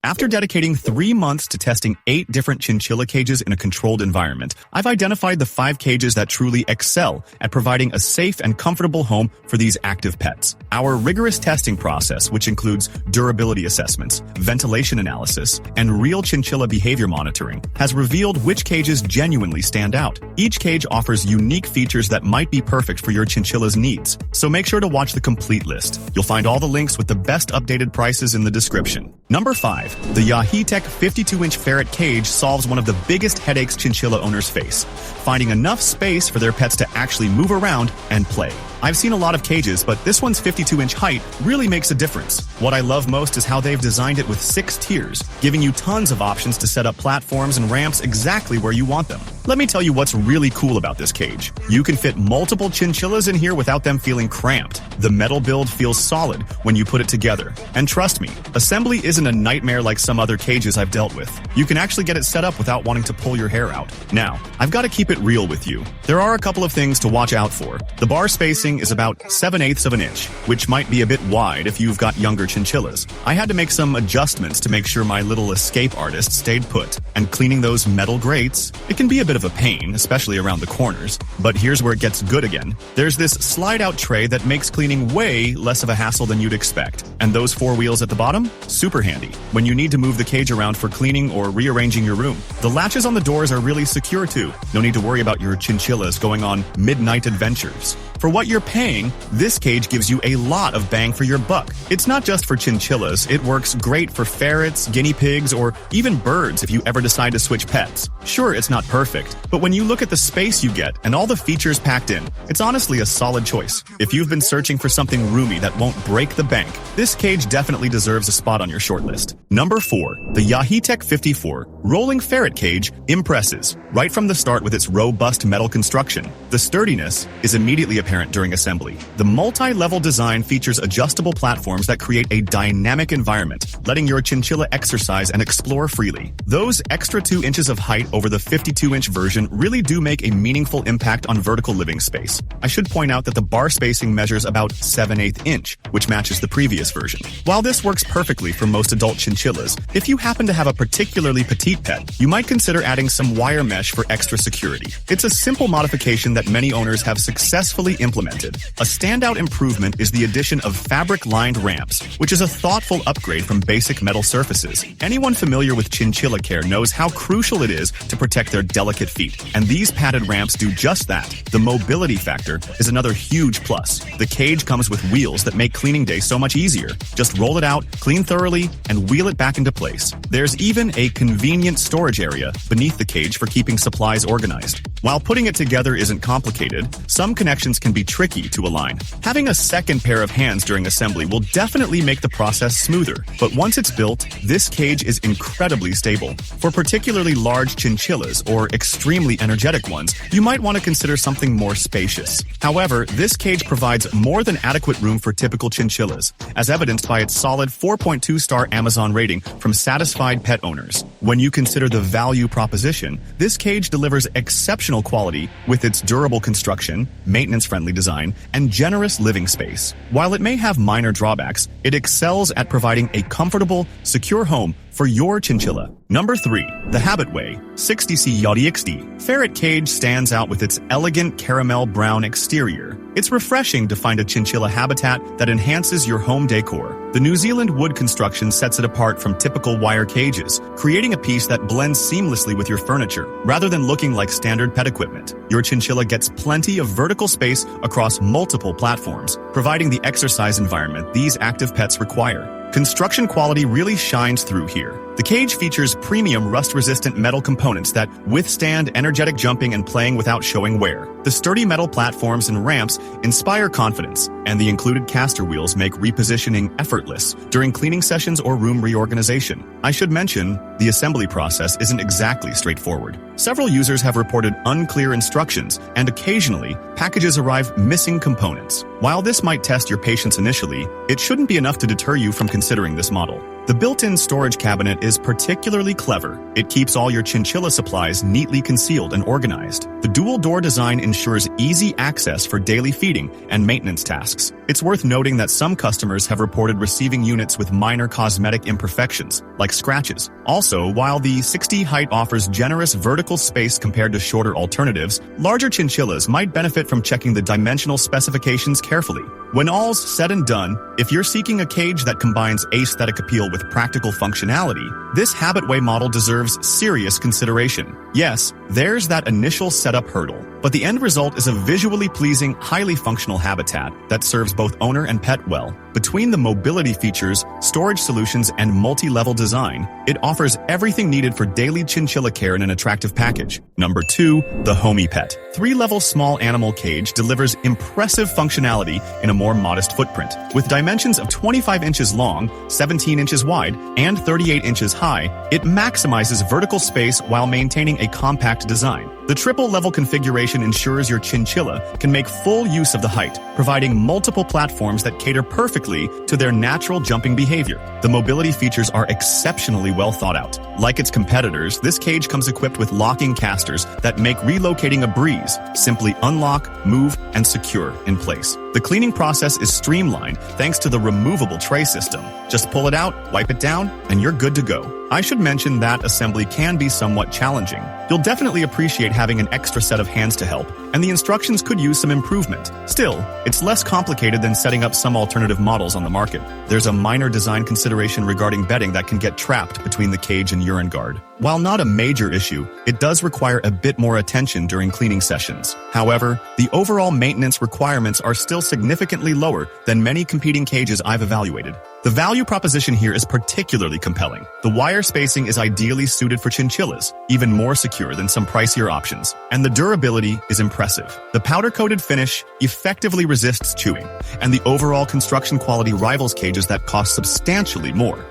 After dedicating 3 months to testing 8 different chinchilla cages in a controlled environment, I've identified the 5 cages that truly excel at providing a safe and comfortable home for these active pets. Our rigorous testing process, which includes durability assessments, ventilation analysis, and real chinchilla behavior monitoring, has revealed which cages genuinely stand out. Each cage offers unique features that might be perfect for your chinchilla's needs, so make sure to watch the complete list. You'll find all the links with the best updated prices in the description. Number 5. The Yaheetech 52-inch ferret cage solves one of the biggest headaches chinchilla owners face: finding enough space for their pets to actually move around and play. I've seen a lot of cages, but this one's 52-inch height really makes a difference. What I love most is how they've designed it with 6 tiers, giving you tons of options to set up platforms and ramps exactly where you want them. Let me tell you what's really cool about this cage. You can fit multiple chinchillas in here without them feeling cramped. The metal build feels solid when you put it together. And trust me, assembly isn't a nightmare like some other cages I've dealt with. You can actually get it set up without wanting to pull your hair out. Now, I've got to keep it real with you. There are a couple of things to watch out for. The bar spacing is about 7/8 of an inch, which might be a bit wide if you've got younger chinchillas. I had to make some adjustments to make sure my little escape artist stayed put. And cleaning those metal grates, it can be a bit of a pain, especially around the corners. But here's where it gets good again. There's this slide-out tray that makes cleaning way less of a hassle than you'd expect. And those 4 wheels at the bottom? Super handy when you need to move the cage around for cleaning or rearranging your room. The latches on the doors are really secure too. No need to worry about your chinchillas going on midnight adventures. For what you're paying, this cage gives you a lot of bang for your buck. It's not just for chinchillas, it works great for ferrets, guinea pigs, or even birds if you ever decide to switch pets. Sure, it's not perfect, but when you look at the space you get and all the features packed in, it's honestly a solid choice. If you've been searching for something roomy that won't break the bank, this cage definitely deserves a spot on your shortlist. Number 4. The Yaheetech 54 Rolling Ferret Cage impresses right from the start with its robust metal construction. The sturdiness is immediately apparent during assembly. The multi-level design features adjustable platforms that create a dynamic environment, letting your chinchilla exercise and explore freely. Those extra 2 inches of height over the 52-inch version really do make a meaningful impact on vertical living space. I should point out that the bar spacing measures about 7/8 inch, which matches the previous version. While this works perfectly for most adult chinchillas, if you happen to have a particularly petite pet, you might consider adding some wire mesh for extra security. It's a simple modification that many owners have successfully implemented. A standout improvement is the addition of fabric-lined ramps, which is a thoughtful upgrade from basic metal surfaces. Anyone familiar with chinchilla care knows how crucial it is to protect their delicate feet, and these padded ramps do just that. The mobility factor is another huge plus. The cage comes with wheels that make cleaning day so much easier. Just roll it out, clean thoroughly, and wheel it back into place. There's even a convenient storage area beneath the cage for keeping supplies organized. While putting it together isn't complicated, some connections can be tricky to align. Having a second pair of hands during assembly will definitely make the process smoother, but once it's built, this cage is incredibly stable. For particularly large chinchillas or extremely energetic ones, you might want to consider something more spacious. However, this cage provides more than adequate room for typical chinchillas, as evidenced by its solid 4.2-star Amazon rating from satisfied pet owners. When you consider the value proposition, this cage delivers exceptional quality with its durable construction, maintenance-friendly design, and generous living space. While it may have minor drawbacks, it excels at providing a comfortable, secure home for your chinchilla. Number 3. The Habitway 60C Yachty XD Ferret Cage stands out with its elegant caramel brown exterior. It's refreshing to find a chinchilla habitat that enhances your home decor. The New Zealand wood construction sets it apart from typical wire cages, creating a piece that blends seamlessly with your furniture, rather than looking like standard pet equipment. Your chinchilla gets plenty of vertical space across multiple platforms, providing the exercise environment these active pets require. Construction quality really shines through here. The cage features premium rust-resistant metal components that withstand energetic jumping and playing without showing wear. The sturdy metal platforms and ramps inspire confidence, and the included caster wheels make repositioning effortless during cleaning sessions or room reorganization. I should mention, the assembly process isn't exactly straightforward. Several users have reported unclear instructions, and occasionally, packages arrive missing components. While this might test your patience initially, it shouldn't be enough to deter you from considering this model. The built-in storage cabinet is particularly clever. It keeps all your chinchilla supplies neatly concealed and organized. The dual-door design ensures easy access for daily feeding and maintenance tasks. It's worth noting that some customers have reported receiving units with minor cosmetic imperfections, like scratches. Also, while the 60 height offers generous vertical space compared to shorter alternatives, larger chinchillas might benefit from checking the dimensional specifications carefully. When all's said and done, if you're seeking a cage that combines aesthetic appeal with practical functionality, this Habitway model deserves serious consideration. Yes, there's that initial setup hurdle, but the end result is a visually pleasing, highly functional habitat that serves both owner and pet well. Between the mobility features, storage solutions, and multi-level design, it offers everything needed for daily chinchilla care in an attractive package. Number 2, the Homey Pet. 3-level small animal cage delivers impressive functionality in a more modest footprint. With dimensions of 25 inches long, 17 inches wide, and 38 inches high, it maximizes vertical space while maintaining a compact design. The triple-level configuration ensures your chinchilla can make full use of the height, providing multiple platforms that cater perfectly to their natural jumping behavior. The mobility features are exceptionally well thought out. Like its competitors, this cage comes equipped with locking casters that make relocating a breeze. Simply unlock, move, and secure in place. The cleaning process is streamlined thanks to the removable tray system. Just pull it out, wipe it down, and you're good to go. I should mention that assembly can be somewhat challenging. You'll definitely appreciate having an extra set of hands to help, and the instructions could use some improvement. Still, it's less complicated than setting up some alternative models on the market. There's a minor design consideration regarding bedding that can get trapped between the cage and urine guard. While not a major issue, it does require a bit more attention during cleaning sessions. However, the overall maintenance requirements are still significantly lower than many competing cages I've evaluated. The value proposition here is particularly compelling. The wire spacing is ideally suited for chinchillas, even more secure than some pricier options, and the durability is impressive. The powder-coated finish effectively resists chewing, and the overall construction quality rivals cages that cost substantially more.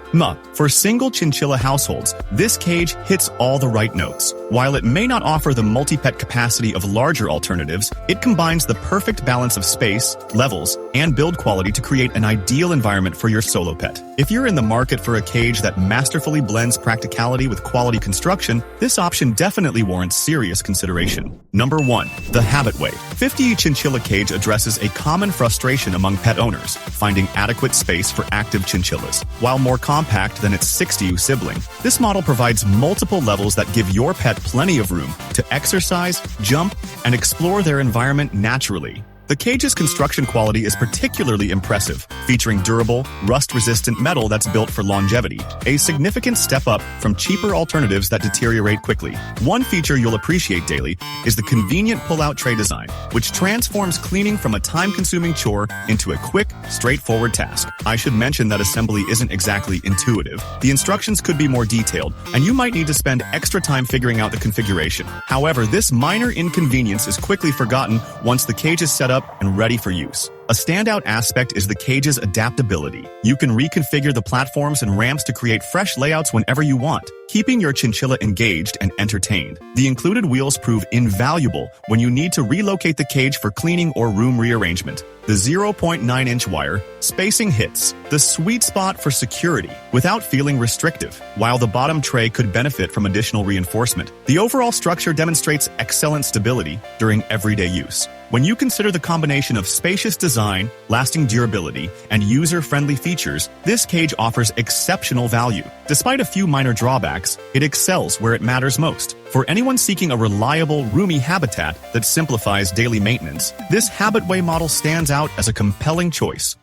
For single chinchilla households, this cage hits all the right notes. While it may not offer the multi-pet capacity of larger alternatives, it combines the perfect balance of space, levels, and build quality to create an ideal environment for your solo pet. If you're in the market for a cage that masterfully blends practicality with quality construction, this option definitely warrants serious consideration. Number 1. The Habitway. 50 chinchilla cage addresses a common frustration among pet owners, finding adequate space for active chinchillas. While more compact than its 60 sibling, this model provides multiple levels that give your pet plenty of room to exercise, jump, and explore their environment naturally. The cage's construction quality is particularly impressive, featuring durable, rust-resistant metal that's built for longevity, a significant step up from cheaper alternatives that deteriorate quickly. One feature you'll appreciate daily is the convenient pull-out tray design, which transforms cleaning from a time-consuming chore into a quick, straightforward task. I should mention that assembly isn't exactly intuitive. The instructions could be more detailed, and you might need to spend extra time figuring out the configuration. However, this minor inconvenience is quickly forgotten once the cage is set up and ready for use. A standout aspect is the cage's adaptability. You can reconfigure the platforms and ramps to create fresh layouts whenever you want, keeping your chinchilla engaged and entertained. The included wheels prove invaluable when you need to relocate the cage for cleaning or room rearrangement. The 0.9-inch wire spacing hits the sweet spot for security without feeling restrictive, while the bottom tray could benefit from additional reinforcement. The overall structure demonstrates excellent stability during everyday use. When you consider the combination of spacious design, lasting durability, and user-friendly features, this cage offers exceptional value. Despite a few minor drawbacks, it excels where it matters most. For anyone seeking a reliable, roomy habitat that simplifies daily maintenance, this Habitway model stands out as a compelling choice.